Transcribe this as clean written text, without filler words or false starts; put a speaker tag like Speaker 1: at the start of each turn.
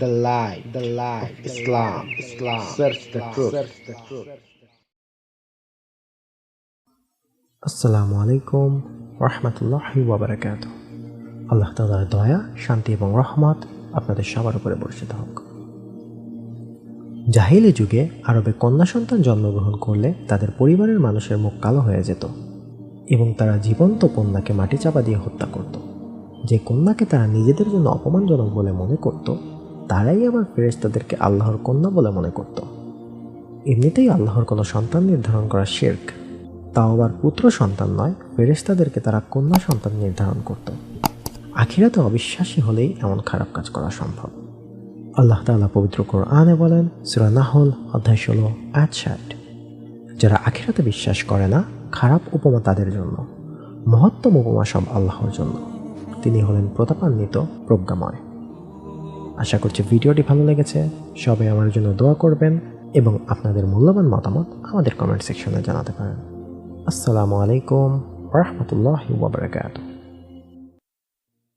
Speaker 1: the light of Islam. Search the truth.
Speaker 2: আসসালামু আলাইকুম রাহমাতুল্লাহি ওয়া বারাকাতুহু। আল্লাহ তাআলার দয়া, শান্তি এবং রহমত আপনাদের সবার উপরে বর্ষিত হোক। জাহিলি যুগে আরবে কন্যা সন্তান জন্মগ্রহণ করলে তাদের পরিবারের মানুষের মুখ কালো হয়ে যেত এবং তারা জীবন্ত কন্যাকে মাটি চাপা দিয়ে হত্যা করত। যে কন্যাকে তারা নিজেদের জন্য অপমানজনক বলে মনে করত, তারাই আবার ফেরেশতাদেরকে আল্লাহর কন্যা বলে মনে করত। এমনিতেই আল্লাহর কোনো সন্তান নির্ধারণ করা শিরক, তাও আবার পুত্র সন্তান নয়, ফেরেশতাদেরকে তারা কন্যা সন্তান নির্ধারণ করত। আখিরাতে অবিশ্বাসী হলেই এমন খারাপ কাজ করা সম্ভব। আল্লাহ তাআলা পবিত্র কোরআনে বলেন, সূরা নাহল অধ্যায় 16 আয়াত 60, যারা আখিরাতে বিশ্বাস করে না, খারাপ উপমা তাদের জন্য, মহত্তম উপমা সব আল্লাহর জন্য। তিনি হলেন প্রতাপান্বিত, প্রজ্ঞাময়। আশা করছি ভিডিওটি ভালো লেগেছে। সবাই আমার জন্য দোয়া করবেন এবং আপনাদের মূল্যবান মতামত আমাদের কমেন্ট সেকশনে জানাতে পারেন। আসসালামু আলাইকুম ওয়া রাহমাতুল্লাহি ওয়া বারাকাতুহু।